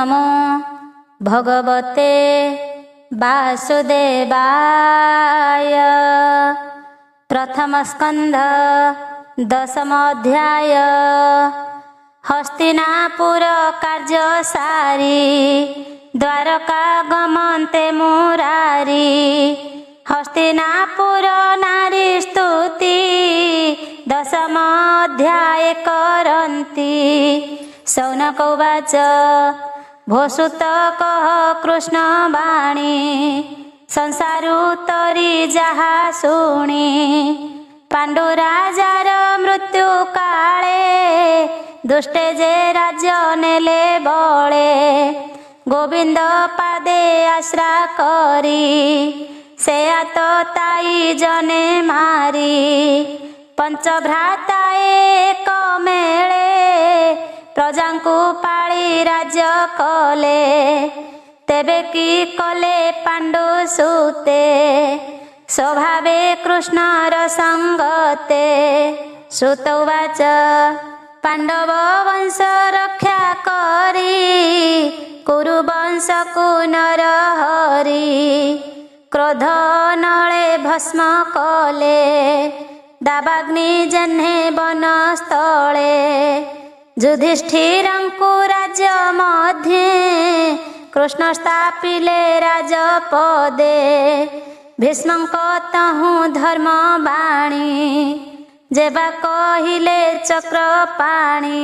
नमो भगवते वासुदेवाय। प्रथम स्कंध दशम अध्याय। हस्तिनापुर कार्य सारी द्वारका गमन्ते मुरारी। हस्तिनापुर नारी स्तुति दशम अध्याय करन्ति। शौनक उवाच भोसुत कह कृष्ण वाणी संसारु तरी जहा शुणी। पांडु राजार मृत्यु काले दुष्टे जे राज्य नेले बळे। गोविंद पादे आश्रा करी से आत ताई जने मारी। पंचभ्राता एक मेळे प्रजांकु पाळी राज्य कले। तेबे की कले पांडु सुते स्वभावे कृष्णर संगते। श्रुत उवाच पांडव वंश रक्षा करी कुरु वंश कु नर हरि। क्रोध नळे भस्म कले दावाग्नि जह्ने वनस्थळे। युधिष्ठिरंकु राज्य मध्ये कृष्ण स्थापिले राजपदे। भीष्मंक तहु धर्म बाणी जेबा कहिले चक्रपाणी।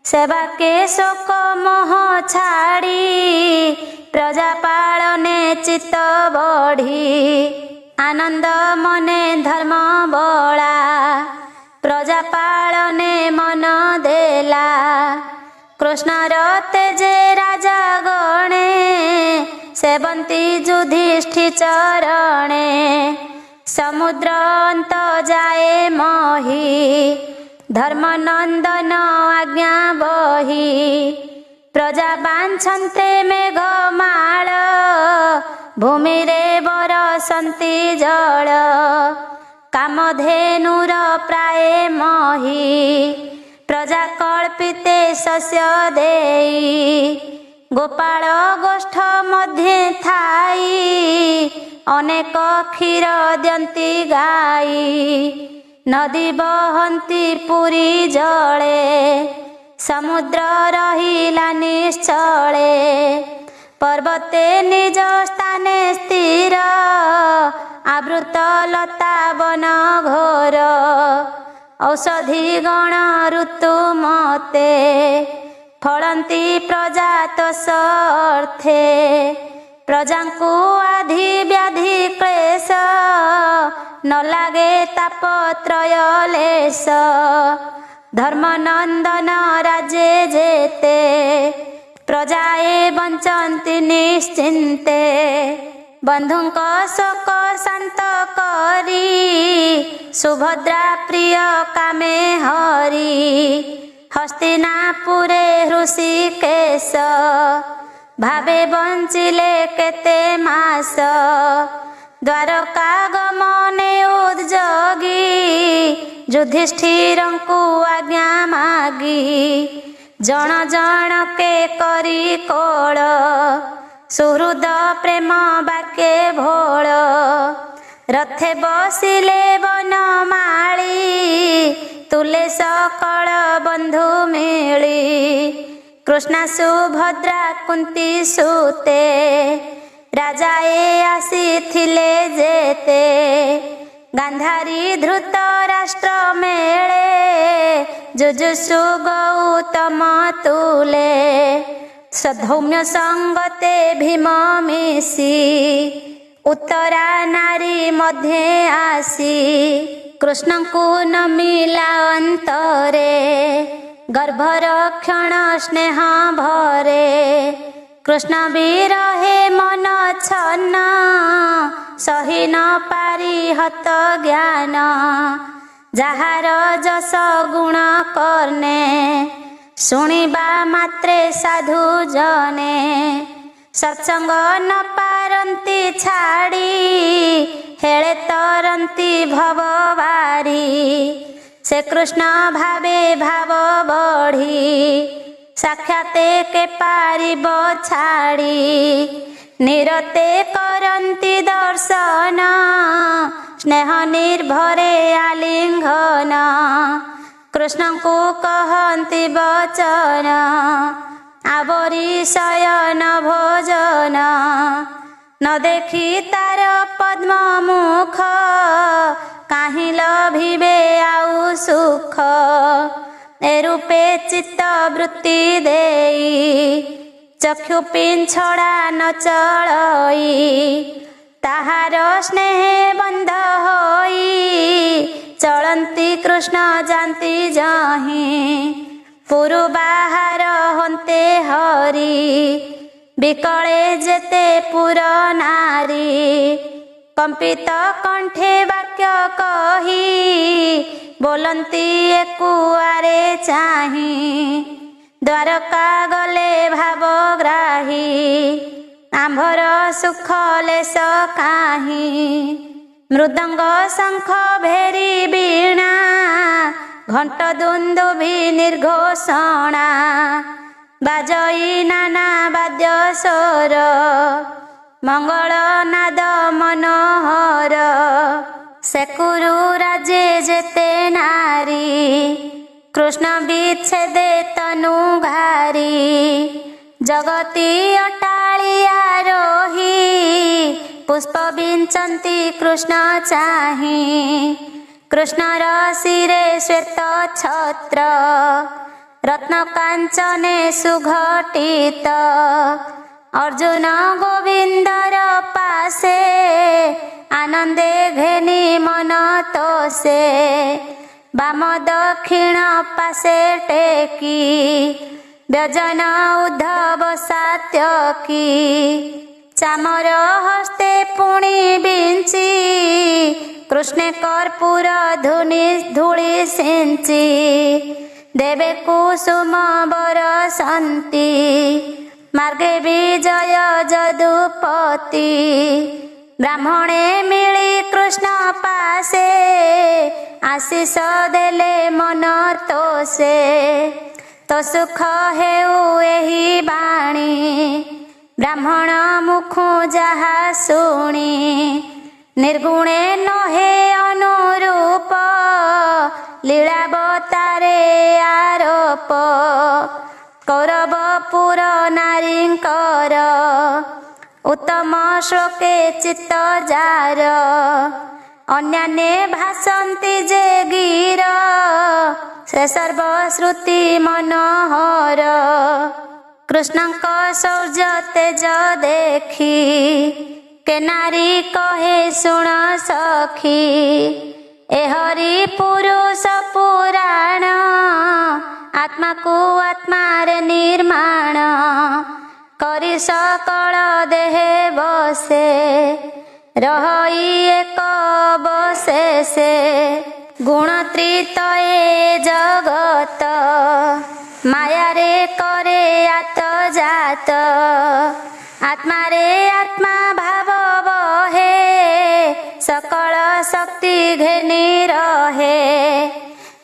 सेवा के शोक मोह छाड़ी प्रजा पालने चित्त बढ़ी। आनंद मने धर्म बला प्रजा पालने मन देला। कृष्णर तेजे राजा गणे सेवंती युधिष्ठि चरणे। समुद्र अंत जाए मोहि धर्म नंदन आज्ञा बही। प्रजा बांछन्ते मेघमाळ भूमि रे बरसन्ति जल। कामधेनुर प्राय मही प्रजा कल्पिते शस्य देई। गोपाल गोष्ठ मध्ये थाई अनेक क्षीर द्यन्ति गाई। नदी बहन्ति पुरी जले समुद्र रहिला निश्चले। पर्वते निज स्थाने स्थिर आवृत लता वन घोर। औषधि गण ऋतु मते फलन्ति प्रजा तसर्थे। प्रजांकु आधि व्याधि क्लेश न लागे तापत्रय लेश। धर्म नंदन राजे जेते प्रजाए बंचन्ति निश्चिन्ते। बंधुंक शोक शांत करी सुभद्रा प्रिय कामे हरि। हस्तिनापुरे हृषिकेश भावे बंचिले केते मास। द्वारका गमने उद्योगी युधिष्ठिरंकु आज्ञा मागी। जन जन के करी कोळ सुहृद प्रेम बाके भोळ। रथे बसिले वनमाळी तुले सकळ बंधु मिली। कृष्णा सुभद्रा कुंती सुते राजाए आसीथिले जेते। गांधारी धृत राष्ट्र मेळे जुजुसु गौतम तुले। सधौम्य संगते भीम मिसी उत्तरा नारी मध्ये आसी। कृष्णंकु नमिला अंतरे गर्भरक्षण स्नेह भरे। कृष्ण विरहे मन छन्न सही न पारी हत ज्ञान। जाहार जस गुण कर्णे शुणिबा मात्रे साधु जने। सत्संग न पारंती छाड़ी हेळे तरंती भववारी। से कृष्ण भावे भाव बढ़ी साक्षाते के पारिब छाड़ी निरते करन्ति दर्शन स्नेह निर्भरे आलिंगन कृष्ण को कहन्ति वचन आवरी शयन भोजन न देखी तार पद्म मुख काहि लभिबे आउ सुख ए रूपे चित्त वृत्ति देई चक्षु पिंछड़ा न चलई ताहार स्नेह बंध होई चलंती कृष्ण जानती जहीं पुरु बाहर हन्ते हरि विकले जेते पुर नारी कंपित कंठे वाक्य कही बोलंती एकुआरे चाही द्वारका गले भावग्राही आंभर सुख लेस काहि मृदंग शंख भेरी वीणा घंट दुंदुभि निर्घोषणा बाजई नाना वाद्य स्वर मंगल नाद मनोहर सेकुरु राजे जेते नारी कृष्ण विच्छेदे तनु घारी जगती अटालिया रोही पुष्प विंचन्ति कृष्ण चाहि कृष्णर शिरे श्वेत छत्र रत्न कांचने सुघटित अर्जुन गोविंदर पासे आनंदे घेनी मन तोसे बाम दक्षिण पासे टेकी व्यजन उद्धव सात्यकी चामर हस्ते पुणी बिंची कृष्णे कर्पूर धूଳି सिंची देवे कुसुम बरसन्ति मार्गे विजय जदुपति ब्राह्मणे मिली कृष्ण पासे आशीष देले मन तोसे तो सुख हेउ एही बाणी ब्राह्मण मुखु जहा शुणी निर्गुणे नहे अनुरूप लीलावतारे आरोप कौरवपुर नारींकर उत्तम श्लोके चित्त जार अन्यान्ये भासन्ति जे गिर से सर्वश्रुति मनोहर कृष्णଙ୍କ शौर्य तेज देखी के नारी कहे सुण सखी ए हरि पुरुष पुराण आत्मा को आत्मारे निर्माण करी सकल देहे बसे रही एक बशेषे गुणत्रित ए जगत माया रे करे आत जात आत्मा रे आत्मा भाव बहे सकल शक्ति घेनी रहे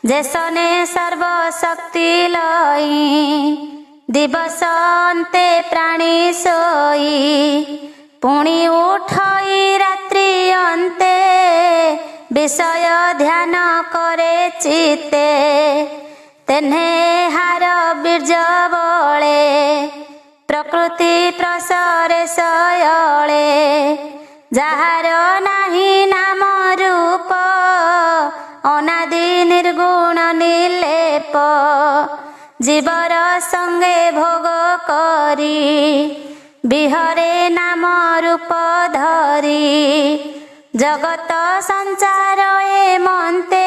जैसने सर्व शक्ति लई दिवस अन्ते प्राणी सोई पुणी उठई रात्रि अन्ते विषय ध्यान करे चिते तेन्हे हार बीर्ज बळे प्रकृति प्रसरे सयळे जाहार नाही नाम रूप अनादि निर्गुण निर्लेप जीवर संगे भोग करी बिहरे नाम रूप धरी जगत संचार ए मन्ते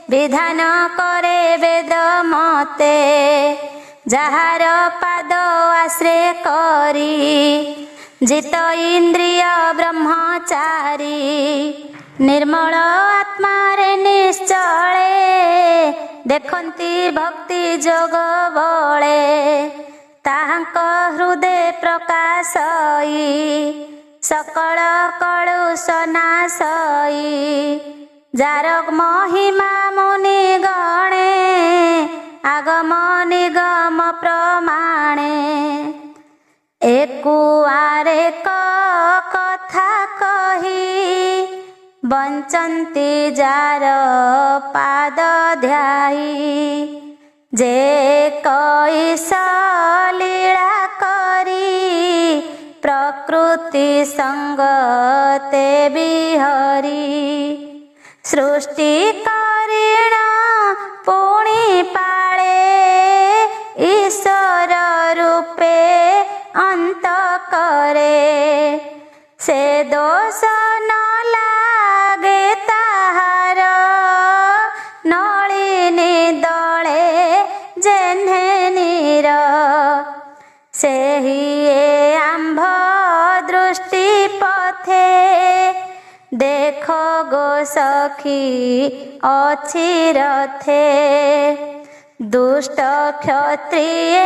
विधान करे वेद मते जाहार पाद आश्रय करी जित इंद्रिय ब्रह्मचारी निर्मल आत्मारे निश्चले देखन्ति भक्ति जोग बळे ताहांक हृदय प्रकाशई सकल कलुष नाशई जार महिमा मुनि गणे आगम निगम कुआरे कथा कही बंचंती जार पाद ध्याई जे कैस लीला करी प्रकृति संगते बिहरी सृष्टि करिण पुणी पाळे ईश्वर रूपे अंत करे से दोष न लागे ताहार नलिनी दले जेन्हे नीर सेहि आंभ दृष्टि पथे देख गो सखी अछि रथे दुष्ट क्षत्रिय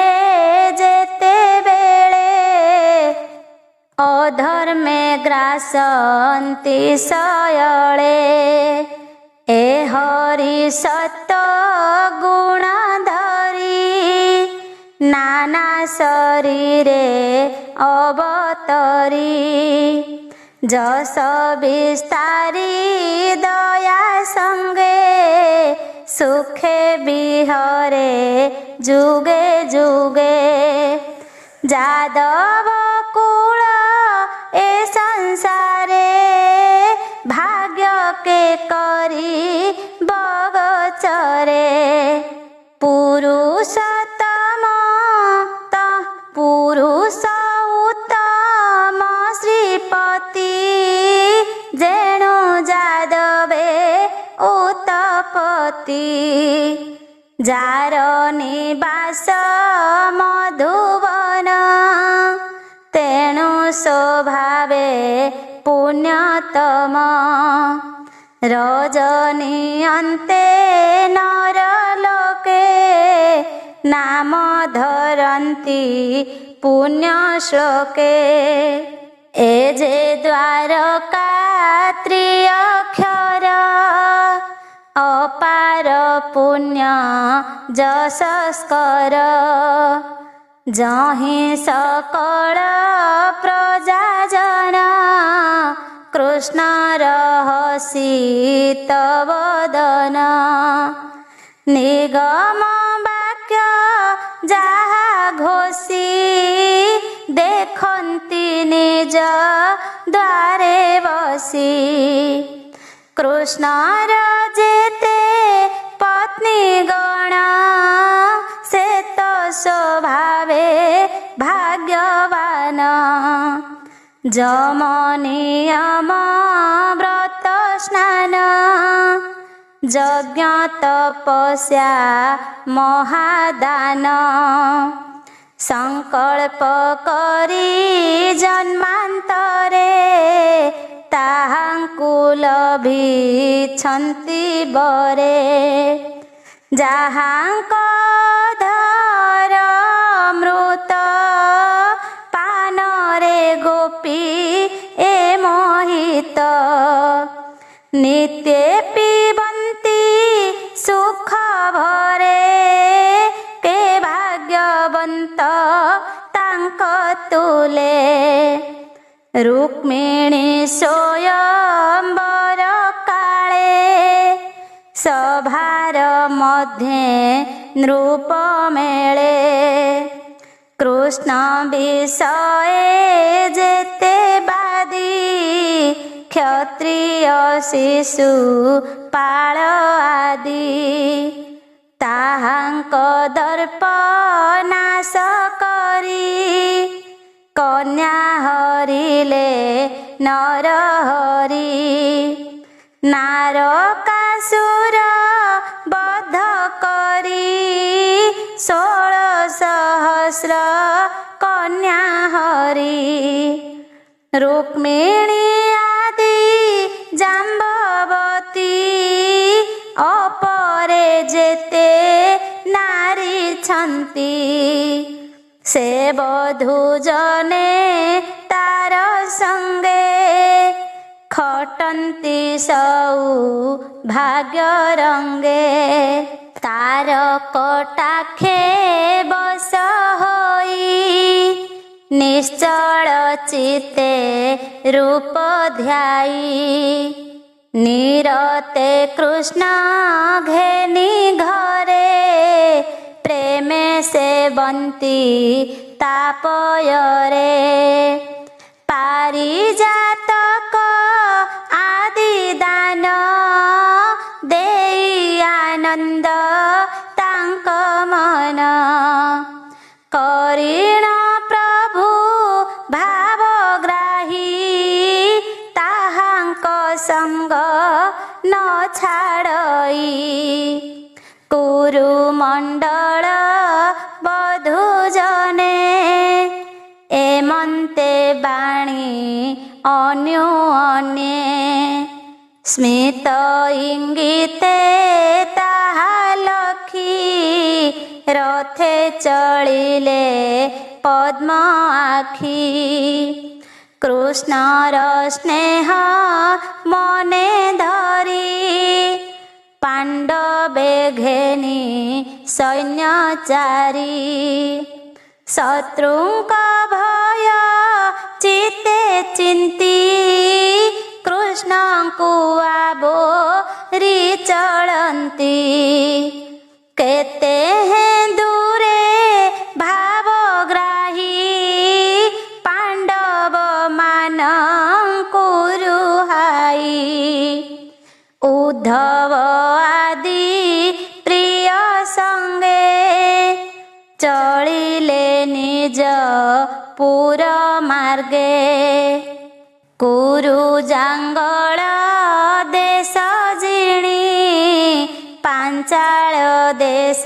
जेते बेले अधर्मे ग्रासन्ति सयळे ए हरि सत्त गुण धरी नाना शरीरे अवतरी जस विस्तारी दया संगे सुखे बिहरे जुगे जुगे जादव कुल ए संसारे भाग्य के करी बगचरे पुरुषोत्तम पुरुष उत्तम श्रीपति जेणु जादवे उत्पत्ति जार निवास मधुवन तेणु स्वभावे पुण्यतम रजनी अन्ते नरलोके नाम धरन्ति पुण्य श्लोके ए जे द्वारका त्रिअक्षर अपार पुण्य जसस्कर जहि सकल प्रजाजन कृष्ण रहसि तवदन निगम वाक्य जहा घोषी देखन्ति निज द्वारे बसी कृष्ण जेते पत्नी गण से तो स्वभावे भाग्यवान जम नियम व्रत स्नान यज्ञ तपस्या महादान संकल्प करी जन्मांतरे ताहांकु लभिछन्ति बरे जाहांक धर मृत पानरे गोपी ए मोहित नित्य पिबन्ति सुख भरे के भाग्यवंत तांक तुले रुक्मिणी स्वयंवर काले सभार मध्ये नृप मेले कृष्ण विषये जेते बादी क्षत्रिय शिशु पाल आदि ताहांक दर्प नाश करी कन्या हरिले नर हरि नारकासुर बध करी 16,000 कन्या हरि रुक्मिणी आदि जाम्बवती अपरे जेते नारी छन्ति से बधू जने तार संगे खटन्ति सौ भाग्य रंगे तार कटाखे बस होई निश्चल चित्ते रूप ध्याई निरते कृष्ण घेनी घरे प्रेमे से बंती तापयरे पारिजातक आदि दान देई आनंद तांक मन करीण प्रभु भावग्राही ताहांक संग न छाड़ई कुरु मंडल बधु जने एमंते बाणी अन्योन्ये स्मित इंगिते ताहा लखी रथे चलिले पद्म आखी कृष्णर स्नेह मने धरी पांडवे घेनी सैन्यचारी शत्रुंक भय चिते चिंती कृष्ण को आबोरी चलती केते हैं दूरे भावग्राही पांडव मानंकु रुहाई उद्धव आदि प्रिय संगे चलिले निज पुर मार्गे कुरु जांगल देश जिणी पांचाल देश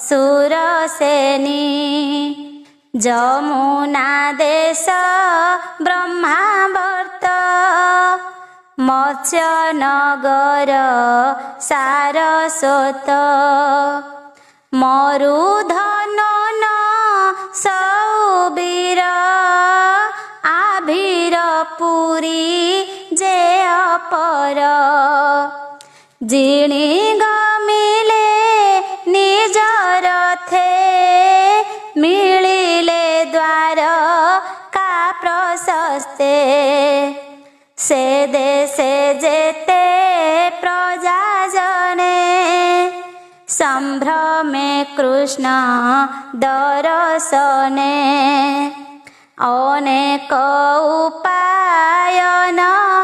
सुरसेनी जमुना देश ब्रह्मावर्त मत्स्य नगर सारस्वत मरुधन सौबीर आभीर पुरी जे अपर जिणी गमिले निज रथे मिलिले द्वार का प्रशस्ते से देशे जेते प्रजा जने संभ्रमे कृष्ण दर्शने अनेक उपायन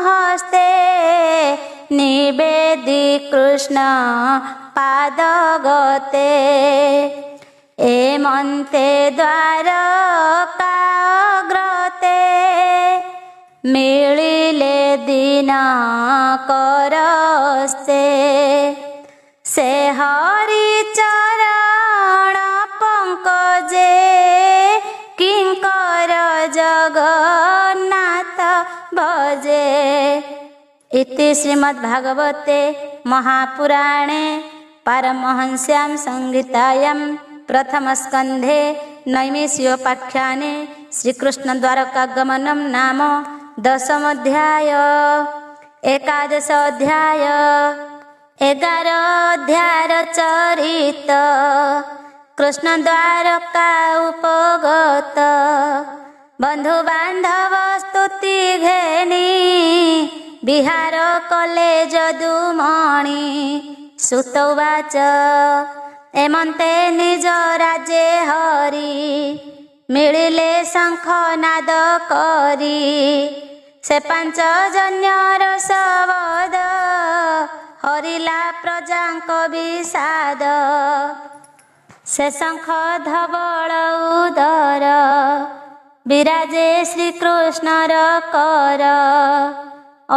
हस्ते निवेदी कृष्ण पादगते एमंते द्वारकाग्रते मिलिले दिनकरस्ते से हरि चरण पंकजे किंकर जगन्नाथ भजे। इति श्रीमद्भागवते महापुराणे पारमहंस्यां संहितायां प्रथमस्कन्धे नैमिषीयोपाख्याने श्रीकृष्णद्वारकागमनं नाम दशमोऽध्याय। एकादश अध्याय 11 अध्याय चरित कृष्ण द्वारका उपगत बंधु बांधव स्तुति घेनी विहार कले जदुमणि सुतवाच एमंते निज राज्ये हरि मिलिले शंख नाद करी से 5 जन्यर सवद हरिला प्रजांक विषाद से शंख धवल उदर विराजे श्रीकृष्णर कर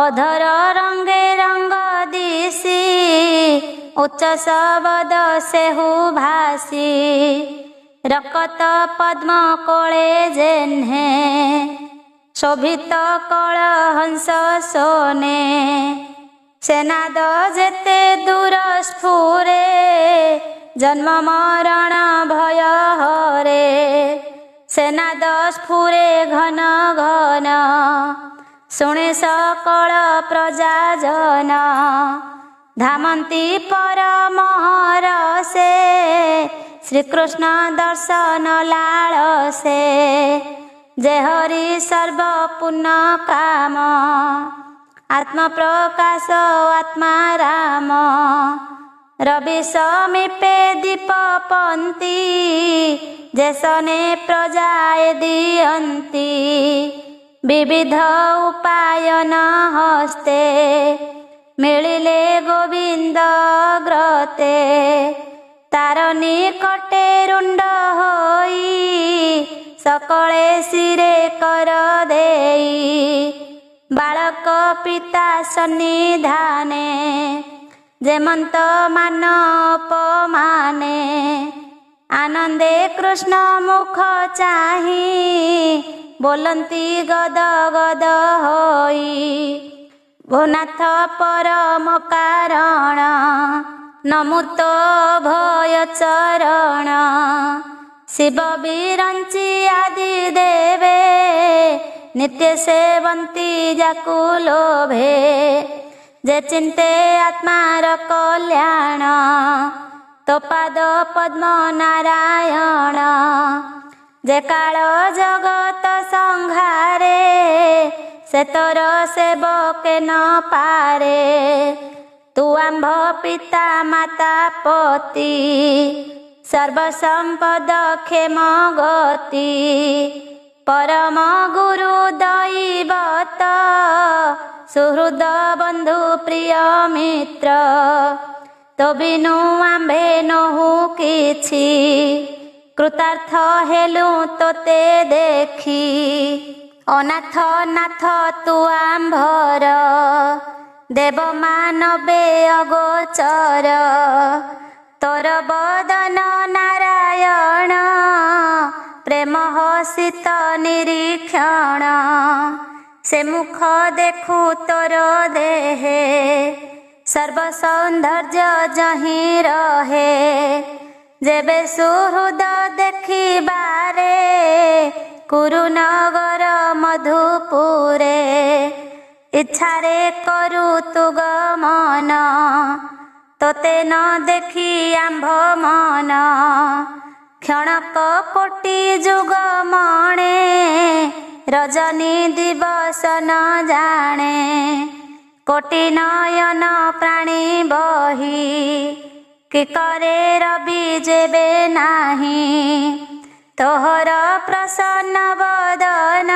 अधर रंगे रंग दिशी उच्च शबद सेहु भासी रकत पद्म कोळे जेन्हे शोभित कल हंस सोने सेनाद जेते दूर स्फुरे जन्म मरण भय हरे सेनाद स्फुरे घन घन शुणे सकल प्रजा जन धामंती परम रसे श्रीकृष्ण दर्शन लालसे जे हरि सर्व पुण्य काम आत्म प्रकाश आत्मा राम रवि समीपे दीपपंती जैसने प्रजाए दियंती विविध उपायन हस्ते मिलिले गोविंद ग्रते तार निकटे रुंड होई सकले सिरे कर देई बालक पिता सन्निधाने जेमंत मान अपमाने आनंदे कृष्ण मुख चाही बोलंती गद गद होई भुनाथ परम कारण नमुत भय चरण शिव बिरंची आदि देवे नित्य सेवंती जाकु लोभे जे चिंते आत्मार कल्याण तो पाद पद्म नारायण जे काल जगत संहारे से तोर सेवके न पारे तू आंभ पिता माता पति सर्व संपद क्षेम गति परम गुरु दैवत सुहृद बंधु प्रिय मित्र तो बिनु आंभे नहु किछि कृतार्थ हेलु तोते देखी अनाथ नाथ तू आंभर देव मानवे अगोचर तोर बदन नारायण प्रेम हसित निरीक्षण से मुख देखु तोर देहे सर्व सौंदर्य जहीं रहे जेबे सुहृद देखिबारे कुरुनगर मधुपुरे इच्छारे करु तु गमन तोते न देखी आंभ मन क्षणक कोटि जुग मणे रजनी दिवस न जाने कोटि नयन प्राणी बही कि करे रवि जेबे नाही तोहर प्रसन्न बदन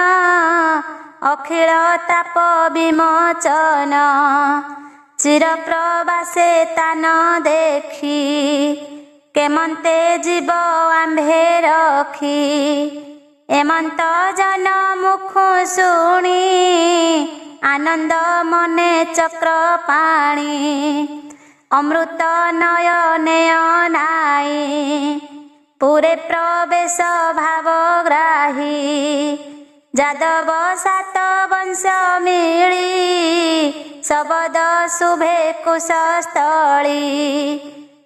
अखिल ताप विमोचन चिर प्रवासे तान देखी केमंते जीव आंभे रखी एमंत जन मुख शुणी आनंद मने चक्र पाणी अमृत नयने अनाई पूरे प्रवेश भावग्राही जादव सात वंश मिली शबद शुभे कुशस्थली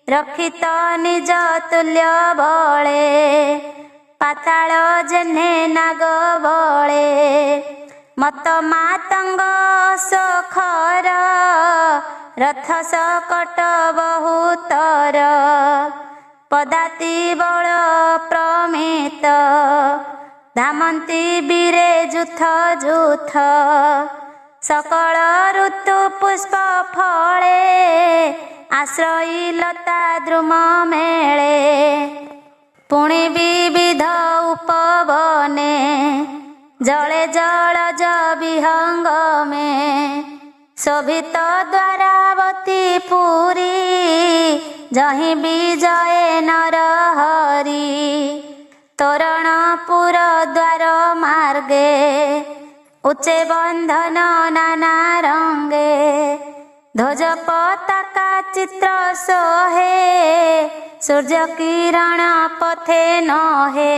रक्षित निज तुल्य बळे पाताल जेने नाग बळे मत मातंग सखर रथ सकट बहुतर पदाति बल प्रमित धामंती बीरे जुथ जुथ सकल ऋतु पुष्प फळे आश्रयी लता द्रुम मेळे पुणी विविध उपवने जले जलज विहंगमे शोभित द्वारावती पुरी जहीं विजय नरहरि तोरणपुर द्वार मार्गे उच्चे बंधन नाना रंगे ध्वज पताका चित्र सोहे सूर्य किरण पथे नहे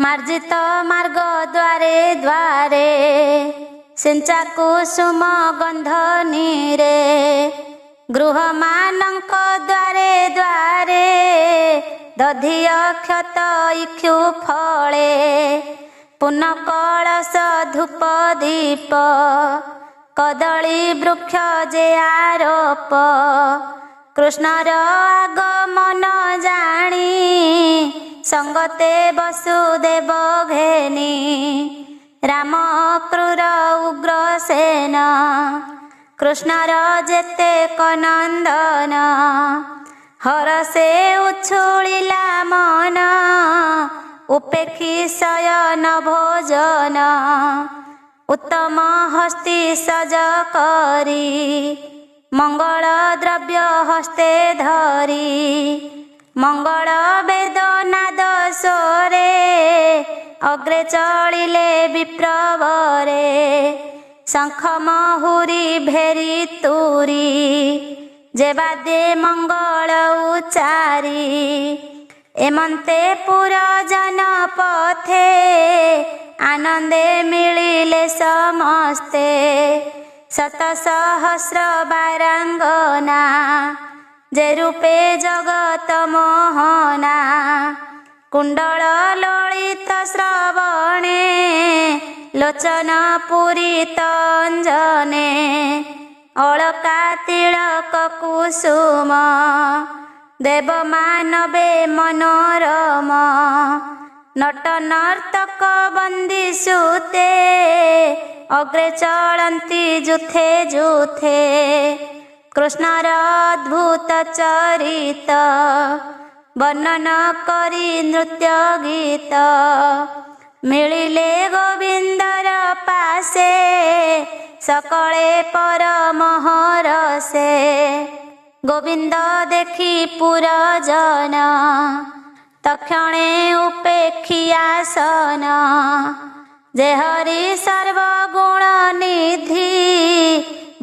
मार्जित मार्ग द्वारे द्वारे सिंचा कुसुम गंध नीरे गृह मानक द्वारे द्वारे दधि अक्षत इक्षु फळे पुन कलश धूप दीप कदली वृक्ष जे आरोप कृष्णर आगमन जाणी संगते वसुदेव घेनी राम क्रूर उग्रसेन कृष्णर जेतेक नंदन हरसे उछुलिला मन उपेक्षी शयन भोजन उत्तम हस्ती सज करी मंगल द्रव्य हस्ते धरी मंगल वेद नाद स्वरे अग्रे चलिले विप्रवरे शंख महुरी भेरी तुरी जेबादे मंगल उचारी एमंते पुरजन पथे आनंदे मिलिले समस्ते शत सहस्र बारांगना जे रूपे जगत मोहना कुंडल ललित श्रवणे लोचन पूरित अंजने अलका तिलक कुसुम देव मानवे मनोरम नट नर्तक बंदी सुते अग्रे चलंती जुथे जुथे कृष्णर अद्भुत चरित वर्णन करी नृत्य गीत मिलिले गोविंदर पासे सकले परमहर से गोविंद देखी पुरजन तक्षणे उपेक्षियासन जे हरि सर्वगुण निधि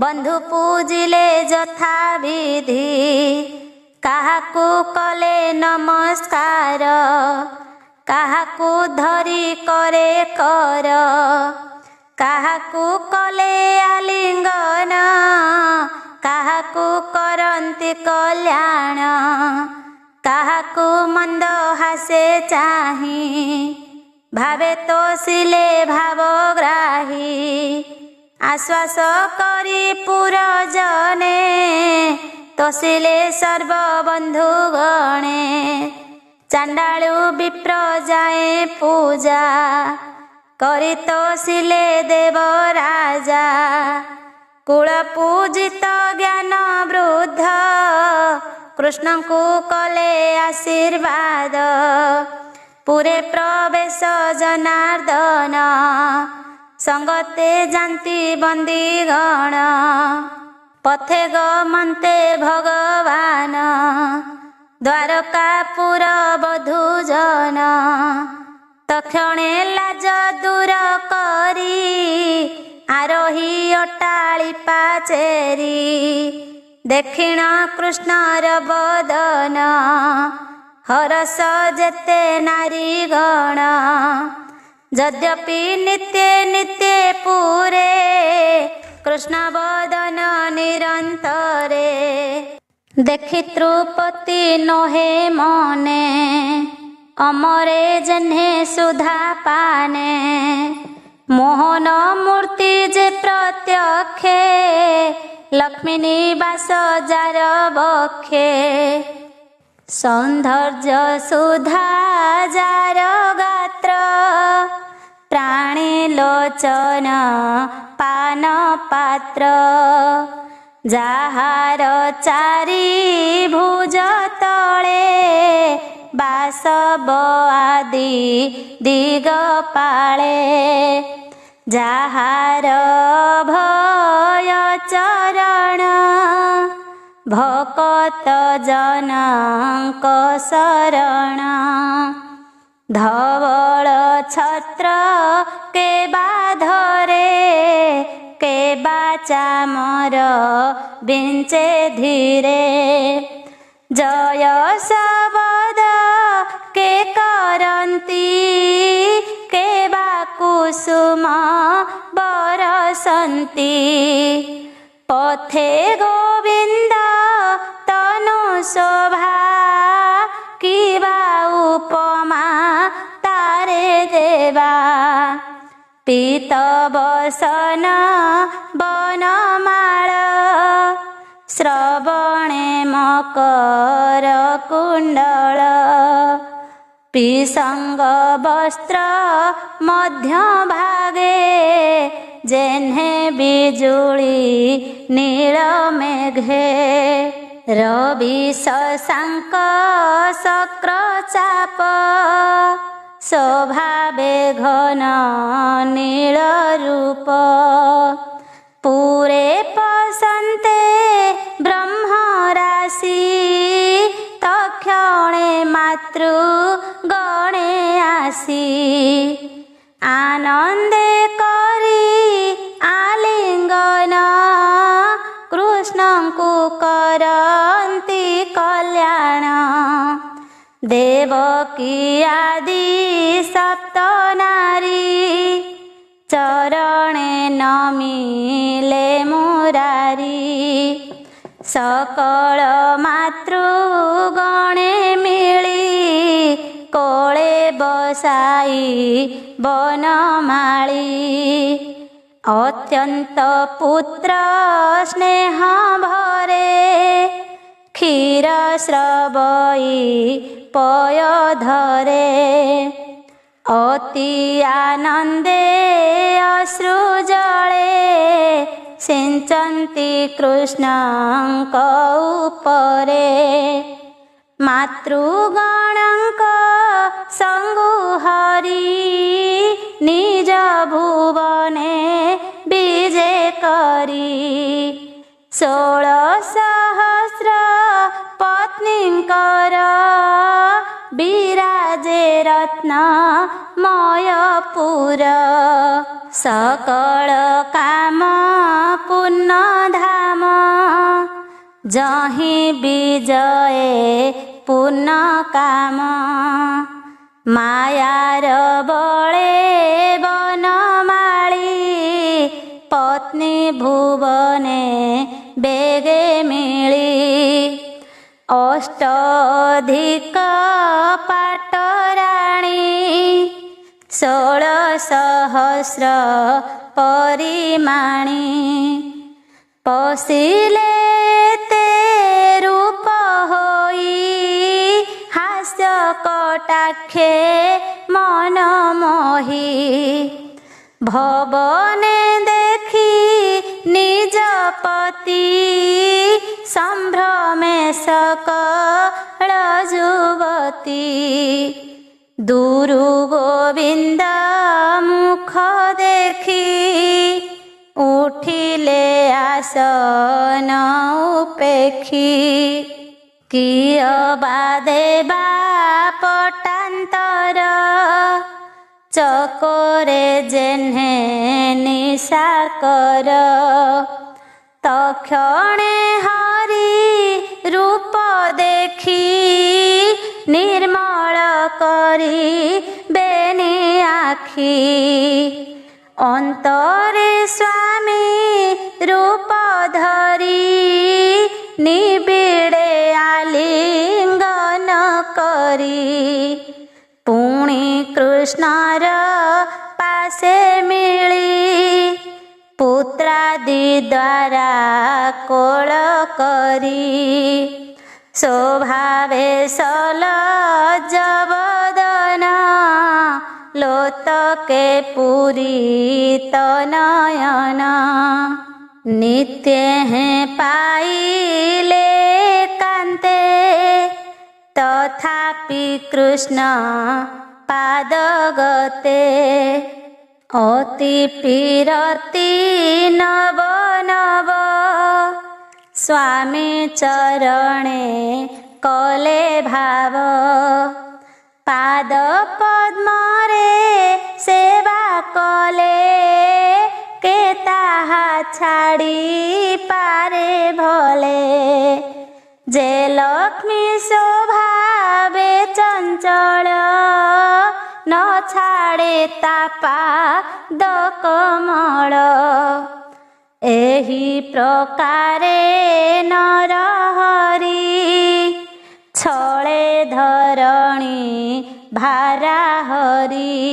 बंधु पूजिले जथा विधि काहाकू कले नमस्कार काहाकू धरी करे कर काहाकू कले आलिंगन काहाकू करंती कल्याण काहाकू मंद हासे चाही भावे तोषिले भावग्राही आश्वास करी पुरजने तोषिले सर्वबंधु गणे चांडालु विप्र जाए पूजा करी तोषिले देव राजा कुल पूजित ज्ञान वृद्ध कृष्ण को कले आशीर्वाद पुरे प्रवेश जनार्दन संगते जानती बंदीगण पथे गमन्ते भगवान द्वारकापुर बधूजन तक्षणे लाज दूर करी आरोही अट्टाळी पाचेरी दक्षिण कृष्णर बदन हरस जेते नारीगण यद्यपि नित्य नित्य पूरे कृष्ण बदन निरंतरे देखि तृपति नोहे मने अमरे जन्हे सुधा पाने मोहन मूर्ति जे प्रत्यक्षे लक्ष्मी निवास जार बक्षे सौंदर्य सुधा जार गात्र प्राणी लोचन पान पात्र जाहार चारि भुज तले बासव आदि दिगपाले जाहार भय चरण भकत जनक शरण धवल छत्र के बाधरे के चामर बिंचे धीरे जय शबद के करंती के बा कुसुम बरसंती पथे गोविंद तनु शोभा किबा उपमा तारे देवा पीत बसन बनमाळ श्रवणे मकर कुंडल पिसंग वस्त्र मध्य भागे जेन्हे बिजुली नील मेघे रवि शशांक शक्र चाप शोभावे घन नील रूप पूरे पसंते ब्रह्म राशि तक्षणे मातृ गणे आसी आनंदे करी आलिंगन कृष्ण को करन्ति कल्याण देवकी आदि सप्त नारी चरणे नमिले मुरारी सकल मातृगणे मिली कोळे बसाई बनमाळी अत्यंत पुत्र स्नेह भरे क्षीर स्रवई पय धरे अति आनंदे अश्रु जले सिंचन्ति कृष्णंक उपरे मातृगणंक संगुहरी निज भुवने विजे करी 16,000 पत्नींकर विराजे रत्नमयपुर सकल काम पूर्ण धाम जहि विजये पूर्ण काम मायार बळे बनमाळी पत्नी भुवने बेगे मिली अष्टाधिक पाटराणी 16,000 परिमाणी पशिले ते रूप होई हास्य कटाक्षे मन मोही भवने देखी निज पति संभ्रमे सकल जुवती दूरु गोविंद मुख देखी उठिले आसन उपेखी किय बादेबा पटांतर चकोरे जेन्हे निशाकर तक्षणे हरि रूप देखी निर्मल करी बेनी आखी अंतरे स्वामी रूप धरी निबिड़े आलिंगन करी पुणी कृष्णर पासे मिली पुत्रादि द्वारा कोल करी शोभावे सलज्ज वदन लोतके पूरित नयन नित्य हैं पाइले कांते तथापि कृष्ण पादगते अति पीरति नव नव स्वामी चरणे कले भाव पाद पद्मरे सेवा कले के ताहा छाड़ी पारे भले जे लक्ष्मी शोभावे चंचल न छाड़े तापा दकमल एही प्रकारे नरहरि छळे धरणी भारा हरि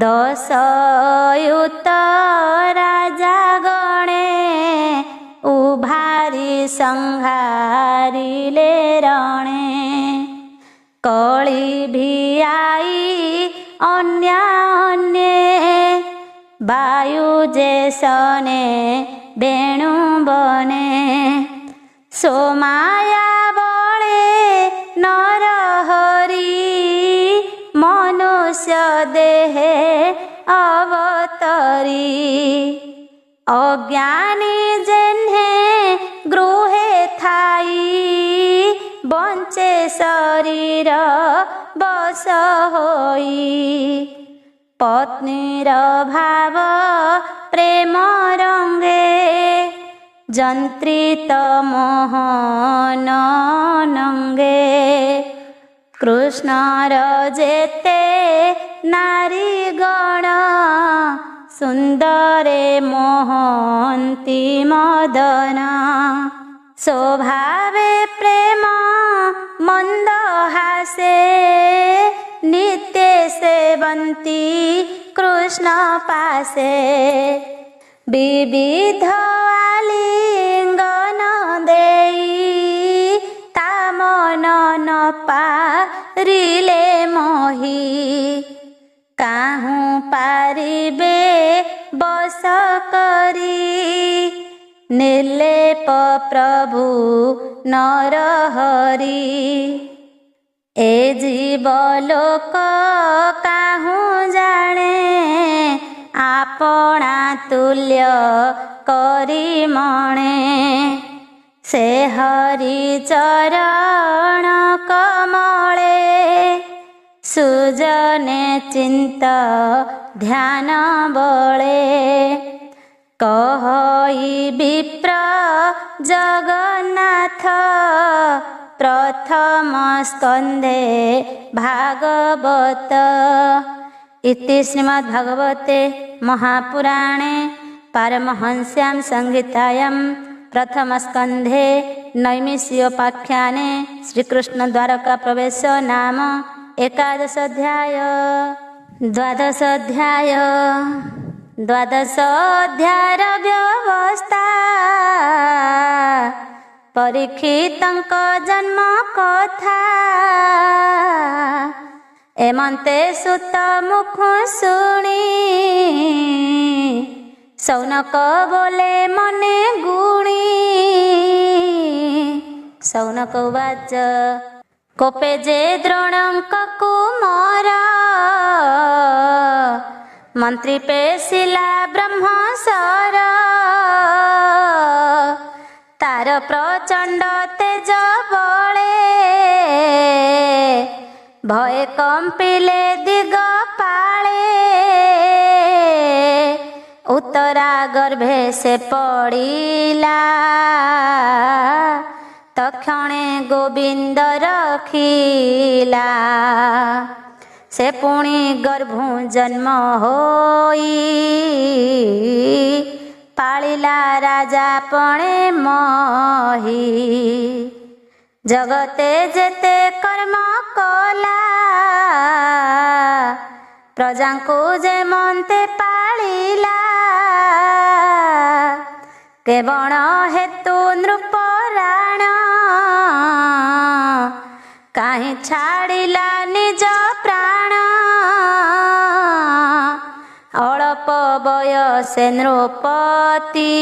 दशयुत राजा गणे उभारी संहारिले रणे कळी भी अन्यान्ये वायु जेसने बेणु बने सोमाया बळे नरहरि मनुष्य देहे अवतरी अज्ञानी जेन्हे गृहे थाई बंचे शरीर बस होई पत्नीर भाव प्रेम रंगे जंत्रित मोहन नंगे कृष्णर जेते नारी गण सुंदरे मोहंती मदन स्वभावे प्रेम मंद हासे नित्य सेवंती कृष्ण पासे विविध आलिंगन देई ता मन न पारिले मोही काहू पारिबे बस करी निर्लेप प्रभु नरहरि ए जीव लोक काहू जाने आपणा तुल्य करी मणे से हरि चरण कमले सुजने चिंत ध्यान बळे कहई विप्र जगन्नाथ प्रथम स्कंधे भागवत इति श्रीमद्भागवते महापुराणे पारमहंस्यां संहितायां प्रथम स्कंधे नैमिषीयोपाख्याने श्रीकृष्ण द्वारका प्रवेश नाम एकादश अध्याय द्वादश अध्याय द्वादशोऽध्यायर व्यवस्था परीक्षितंक जन्म कथा एमंते सुत मुख शुणी सौनक बोले मने गुणी सौनक उवाच कोपे जे द्रोणंक कुमार मंत्री पेशिला ब्रह्मसर तार प्रचंड तेज बळे भय कंपिले दिगपाळे उत्तरा गर्भे से पड़िला तक्षणे गोविंद रखिला से पुणी गर्भु जन्म होई पालिला राजा पणे मोही जगते जेते कर्म कला प्रजा को जे मनते पालिला केवल हेतु नृपराण काहीं छाड़िला निज प्राण अल्प बयसे नृपति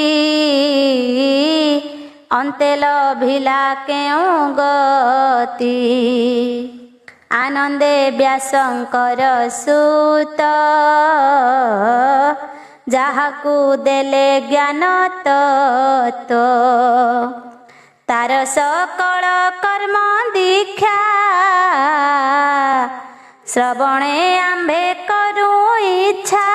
अंते लभिला केउ गति आनंदे व्यासंकर सुत जाहाकू देले ज्ञान तत्व तार सकल कर्म दीक्षा श्रवणे आंबे करू इच्छा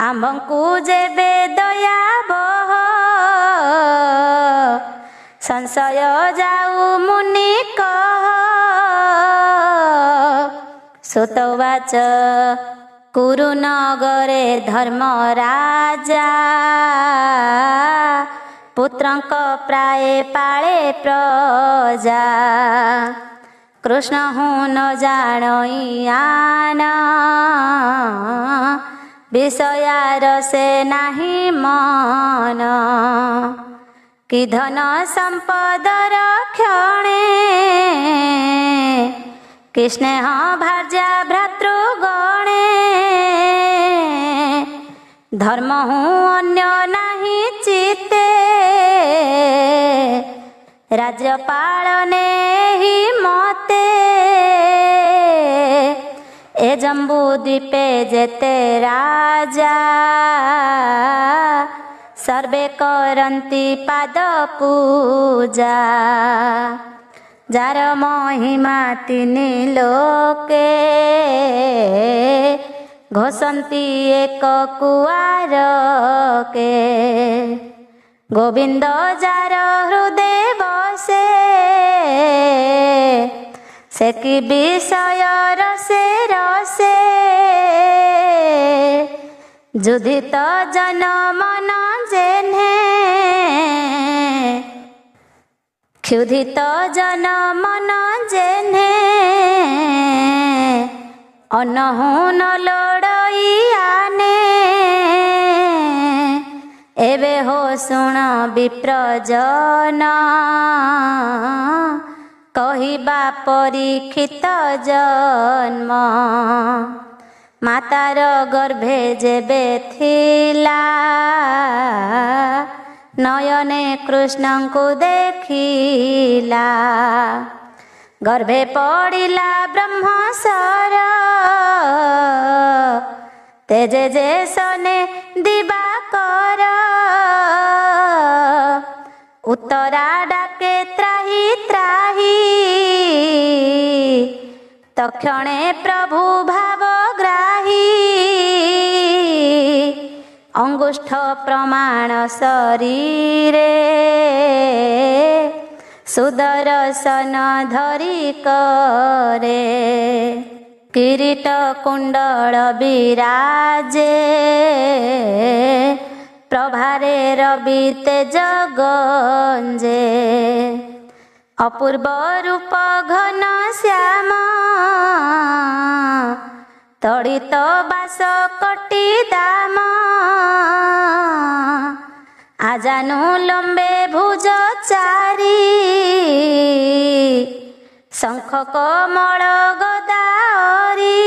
आंबंकु जेबे दया बह संशय जाऊ मुनि कह सुतवाच कुरुनगरे धर्म राजा पुत्रंक प्राय पाळे प्रजा कृष्ण हूँ न जानइयान विषयार से नाही मन कि धन संपद रक्षणे कि स्नेह भार्या भ्रातृगणे धर्म हूँ अन्य नहीं चिते राज्य पालने ही मते ए जम्बू द्वीपे जेते राजा सर्वे करन्ति पाद पूजा जार महिमा तिनि लोके घोषन्ति एक कुआरके गोविंद जार हृदय बसे से कि विषय रसे रसे जुधित जन मन जेन्हे क्षुधित जन मन जेन्हे अनहु न लोड़ई आने एबे हो सुण विप्रजन कहिबा परीक्षित जन्म मातार गर्भे जेबे थिला नयने कृष्ण को देखिला गर्भे पड़िला ब्रह्मसर तेजे जे सने दिवाकर उत्तरा डाके त्राही त्राही तक्षणे प्रभु भावग्राही अंगुष्ठ प्रमाण शरीरे सुदर्शन धरी करे किरीट कुंडल विराजे प्रभारे रवि तेज गंजे अपूर्व रूप घन श्याम तड़ित बास कटी दाम आजानु लंबे भुज चारी शंख कमल गदारी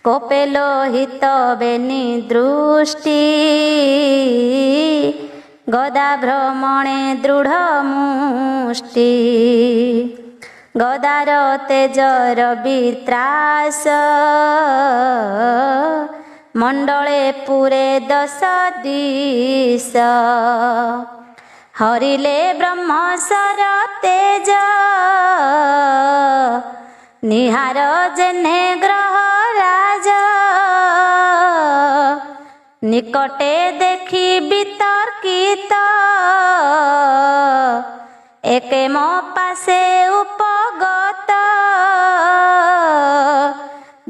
कोपे लोहित बेनी दृष्टि गदा भ्रमणे दृढ़ मुष्टि गदार तेजर वित्रास मंडले पुरे 10 दिश हरिले ब्रह्मसर तेज निहार जेने ग्रह राज निकटे देखी वितर्कित एके मो पासे उपगत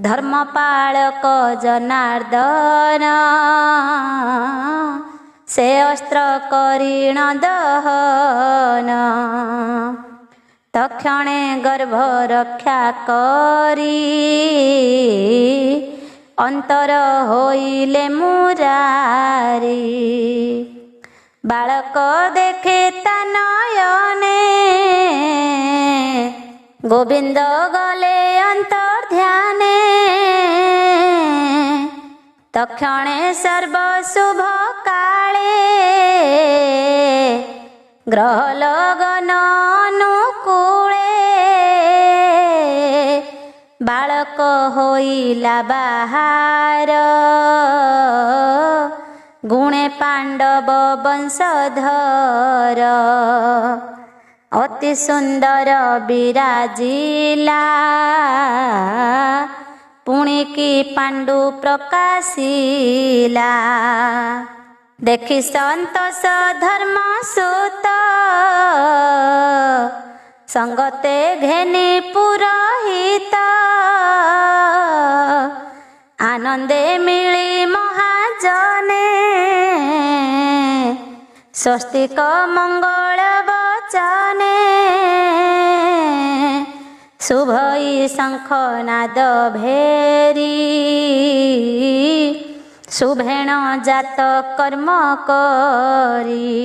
धर्मपालक जनार्दन से अस्त्र करीण दहन तक्षणे गर्भ रक्षा करी अंतर होइले मुरारी बालक देखे ता नयने गोविंद गले अंतर ध्याने तक्षणे सर्व शुभ काले ग्रह लगन अनुकूले बालक होइला बाहार गुणे पांडव वंशधर अति सुंदर विराजिला पुणी की पांडु प्रकाशिला देखि संतोष धर्म सुत संगते घेनी पुरोहित आनंदे मिली महाजने स्वस्तिक मंगल वचने शुभई शंखनाद भेरी शुभेण जात कर्म करी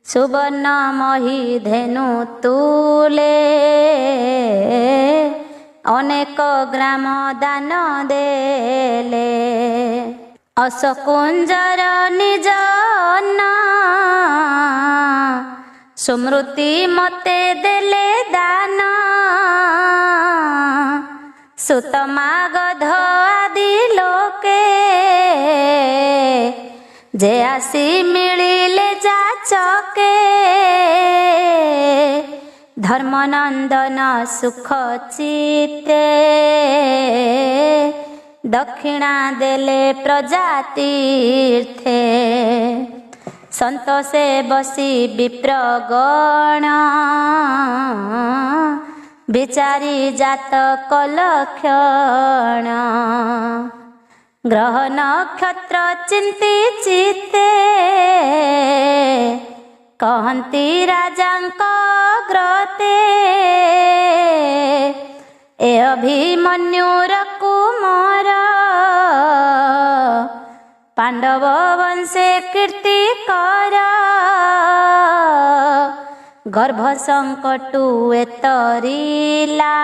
ସୁବର୍ଣ୍ଣମୟୀ ଧେନୁ ତୁଲେ ଅନେକ ଗ୍ରାମ ଦାନ ଦେଲେ। ଅଶକୁଞ୍ଜର ନିଜ ଅନ୍ନ ସୁମୃତି ମତେ ଦେଲେ ଦାନ। ସୁତମା ଗଧ ଆଦି ଲୋକେ ଯେ ଆସି ମିଳିଲେ ଯାଚକେ। ଧର୍ମନନ୍ଦନ ସୁଖ ଚିତ୍ତେ ଦକ୍ଷିଣା ଦେଲେ ପ୍ରଜାତୀର୍ଥେ। ସନ୍ତୋଷେ ବସି ବିପ୍ରଗଣ ବିଚାରି ଜାତକ ଲକ୍ଷଣ। ଗ୍ରହ ନକ୍ଷତ୍ର ଚିନ୍ତି ଚିତ୍ତେ କହନ୍ତି ରାଜାଙ୍କ ଗ୍ରତେ। ଏ ଅଭିମନ୍ୟୁର କୁମାର ପାଣ୍ଡବ ବଂଶେ କୀର୍ତ୍ତି କର। ଗର୍ଭ ସଙ୍କଟୁ ଏତରିଲା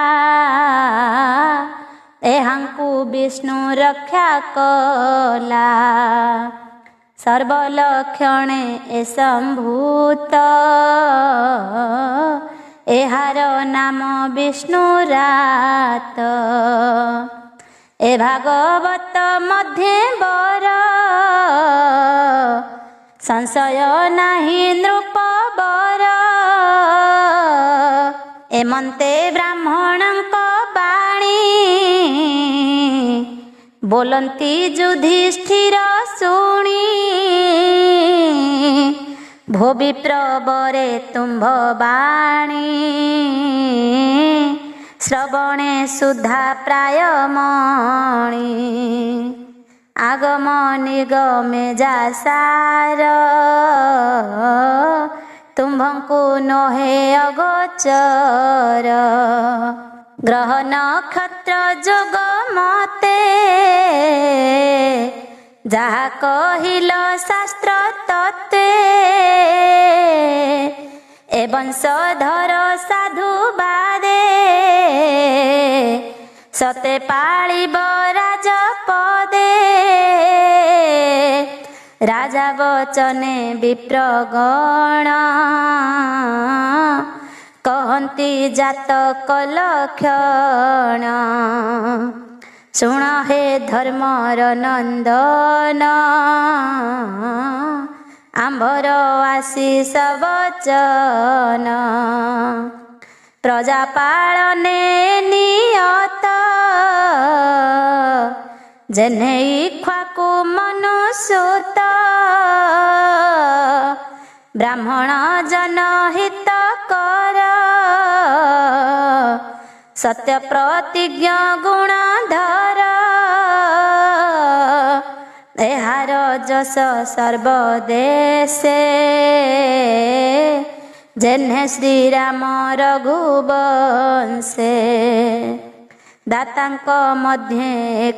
ଏହାଙ୍କୁ ବିଷ୍ଣୁ ରକ୍ଷା କଲା। ସର୍ବଲକ୍ଷଣେ ଏ ସମ୍ଭୂତ ଏହାର ନାମ ବିଷ୍ଣୁରାତ। ଏ ଭାଗବତ ମଧ୍ୟେ ବର ସଂଶୟ ନାହିଁ ନୃପବର। ଏମନ୍ତେ ବ୍ରାହ୍ମଣଙ୍କ ବାଣୀ ବୋଲନ୍ତି ଯୁଧିଷ୍ଠିର ଶୁଣି। ଭୋ ବିପ୍ରବରେ ତୁମ୍ଭ ବାଣୀ ଶ୍ରବଣେ ସୁଧା ପ୍ରାୟ ମଣି। ଆଗମ ନିଗମେ ଯା ସାର ତୁମ୍ଭଙ୍କୁ ନୋହେ ଅଗୋଚର। ଗ୍ରହ ନକ୍ଷତ୍ର ଯୋଗ ମତେ ଯାହା କହିଲ ଶାସ୍ତ୍ର ତତ୍ତ୍ୱେ। ଏ ବଂଶଧର ସାଧୁ ବାଦେ ସତେ ପାଳିବ ରାଜପଦେ। ରାଜା ବଚନେ ବିପ୍ରଗଣ କହନ୍ତି ଜାତକ ଲକ୍ଷଣ। ଶୁଣ ହେ ଧର୍ମର ନନ୍ଦନ ଆମ୍ଭର ଆଶିଷ ବଚନ। ପ୍ରଜା ପାଳନେ ନିୟତ ଯେହ୍ନେ ଇକ୍ଷ୍ୱାକୁ ମନୁସୂତ। ବ୍ରାହ୍ମଣ ଜନ ହିତ କର ସତ୍ୟ ପ୍ରତିଜ୍ଞ ଗୁଣଧର। ଏହାର ଯଶ ସର୍ବଦେଶେ ଯେହ୍ନେ ଶ୍ରୀରାମ ରଘୁବଂଶେ। ଦାତାଙ୍କ ମଧ୍ୟେ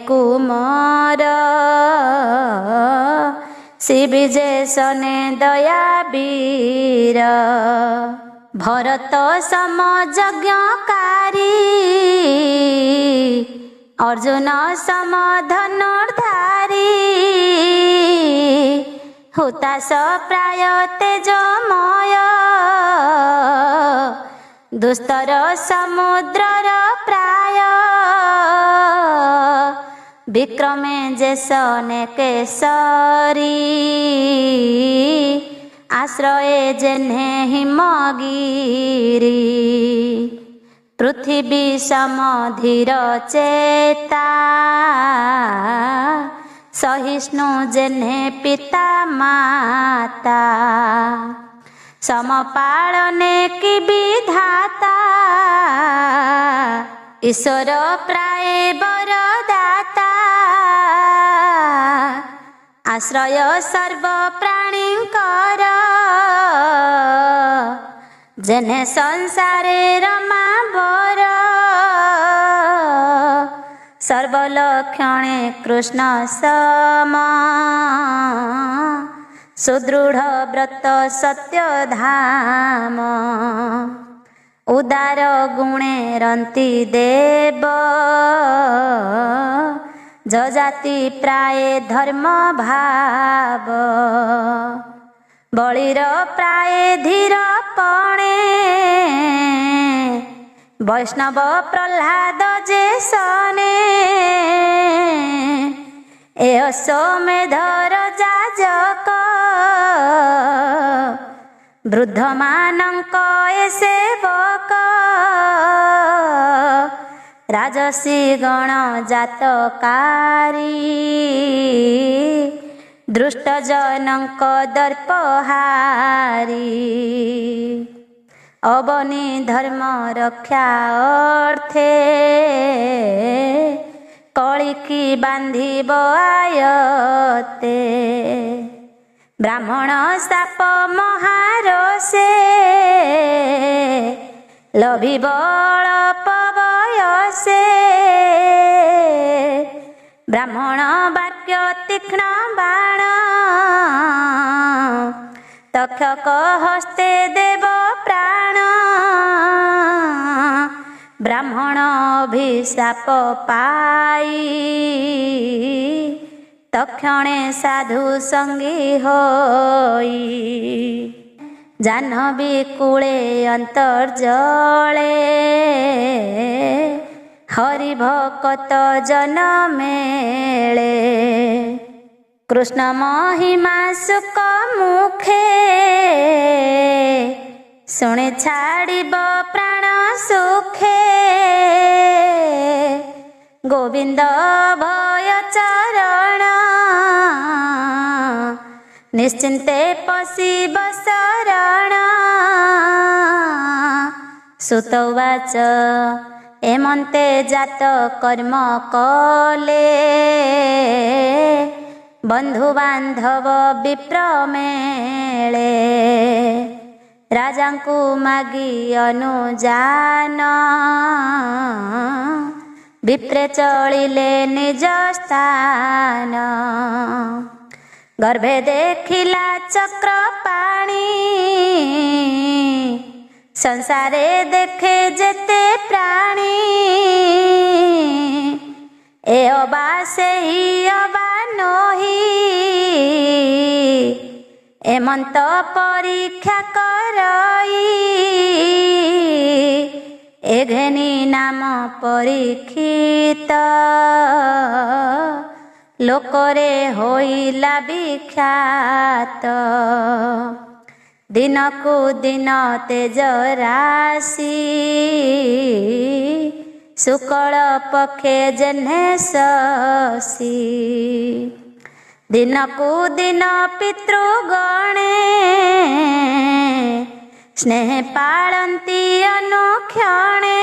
କୁମାର ଶ୍ରୀ ବିଜେଶନେ ଦୟାବୀର। ଭରତ ସମ ଯଜ୍ଞକାରୀ ଅର୍ଜୁନ ସମ ଧନୁର୍ଧାରୀ। ହୁତାଶ ପ୍ରାୟ ତେଜମୟ ଦୁସ୍ତର ସମୁଦ୍ରର ପ୍ରାୟ। ବିକ୍ରମେ ଯେସନେ କେଶରୀ ଆଶ୍ରୟେ ଯେହ୍ନେ ହିମଗିରି। ପୃଥିବୀ ସମଧୀର ଚେତା ସହିଷ୍ଣୁ ଯେହ୍ନେ ପିତା ମାତା। ସମପାଳନେ କି ବିଧାତା ଈଶ୍ୱର ପ୍ରାୟ ବରଦାତା। ଆଶ୍ରୟ ସର୍ବ ପ୍ରାଣୀଙ୍କର ଯେହ୍ନେ ସଂସାରେ ରମାବର। ସର୍ବଲକ୍ଷଣେ କୃଷ୍ଣ ସମ सुदृढ़ व्रत सत्य धाम उदार गुणे रंती देव जजाति प्राय धर्म भाव बलिर प्राय धीर पणे वैष्णव प्रह्लाद जे सने ए अश्वमेधर जाजक वृद्ध मानक ए सेवक राजसी गण जातकारी दृष्ट जनक दर्पहारी अवनी धर्म रक्षा अर्थे कलिकी बांधिब आयते ब्राह्मण साप महारसे लभी बल पवयसे ब्राह्मण वाक्य तीक्ष्ण बाण तक्षक हस्ते देव प्राण ब्राह्मण अभिशाप पाई तक्षणे साधु संगी होई जाह्नवी कूले अंतर्जले हरि भक्त जन मेले कृष्ण महिमा सुख मुखे शुणे छाड़िब प्राण सुखे गोविंद भय चरण निश्चिंते पशिब शरण सुतवाच एमंते जात कर्म कले बंधु बांधव विप्र मेले राजांकु मागी अनुजान विप्रे चलिले निज स्थान गर्भे देखिला चक्र पाणी संसारे देखे जेते प्राणी ए अबा से ही अबा नही एमंत परीक्षा करई एघेनी नाम परीक्षित लोकरे होइला विख्यात दिनकु दिन तेज राशि शुक्ल पक्षे जन्हे शशि दिनकु दिन पितृगणे स्नेह पालंती अनुक्षणे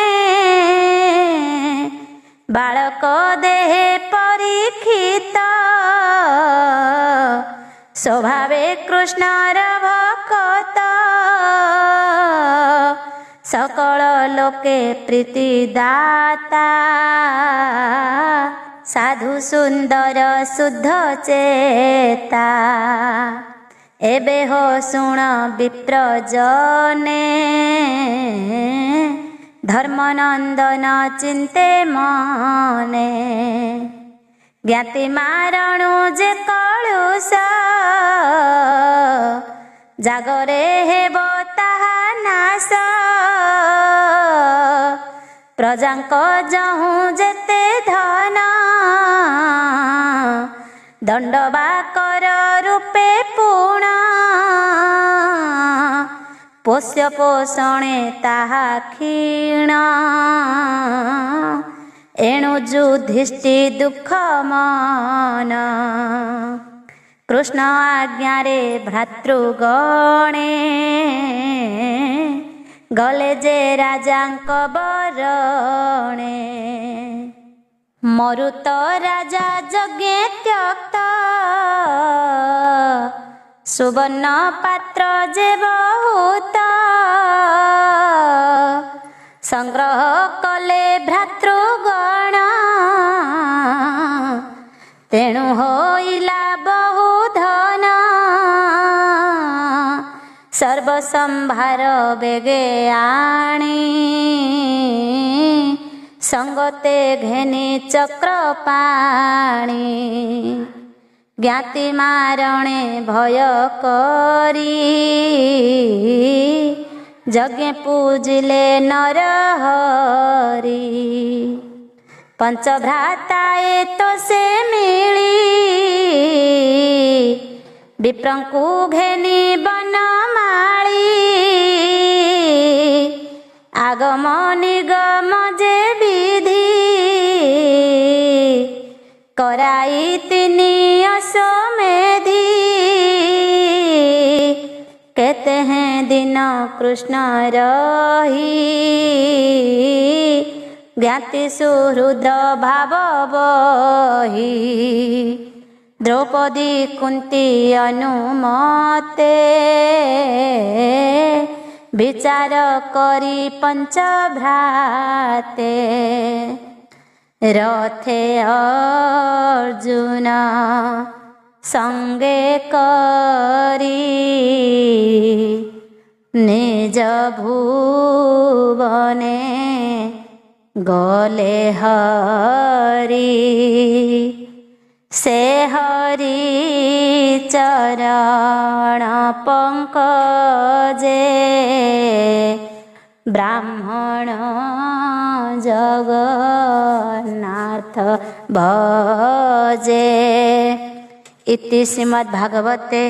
बालक देहे परीक्षित स्वभावे कृष्णर भक्त सकल लोके प्रीति दाता साधु सुंदर शुद्ध चेता एबे हो सुण विप्र जने धर्मनंदन चिंते मने ज्ञाति मारणु जे कलुष जागरे हेब ताहा नाश प्रजांक जहु जेते धन दंडबा कर रूपे पूर्ण पोष्य पोषणे ताहा क्षीण एणु युधिष्ठि दुख मन कृष्ण आज्ञा रे भ्रातृगणे गले जे राजांक बरणे मरुत राजा यज्ञे त्यक्त सुवर्ण पात्र जे बहुत संग्रह कले भ्रातृगण तेणु होइला बहु धन ସମ୍ଭାର ବେগে ଆଣି ସଙ୍ଗତେ ଘେନି ଚକ୍ର ପାଣି ଜ୍ଞାତି ମାରଣେ ଭୟ କରି ଯଜ୍ଞେ ପୂଜିଲେ ନର ହରି ପଞ୍ଚଭ୍ରାତାଏ ତ ସେ ମିଳି ବିପ୍ରଙ୍କୁ ଘେନି ବନମାଳି ଆଗମ ନିଗମ ଯେ ବିଧି କରାଇ ତିନି ଅଶ୍ୱମେଧି କେତେ ହେଁ ଦିନ କୃଷ୍ଣ ରହି ଜ୍ଞାତି ସୁହୃଦ ଭାବ ବହି ଦ୍ରୌପଦୀ କୁନ୍ତି ଅନୁମତେ ବିଚାର କରି ପଞ୍ଚଭ୍ରାତେ ରଥେ ଅର୍ଜୁନ ସଙ୍ଗେ କରି ନିଜ ଭୁବନେ ଗଲେ ହରି ସେ ହରି ଚରଣ ପଙ୍କଜେ ବ୍ରାହ୍ମଣ ଜଗନ୍ନାଥ ଭଜେ। इति श्रीमद्भागवते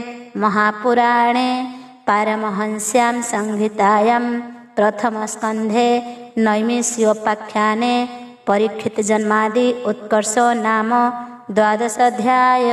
महापुराणे पारमहंस्यां संहितायां प्रथमस्कन्धे नैमिषोपाख्याने परीक्षित जन्मादि उत्कर्षो नाम 12 अध्याय।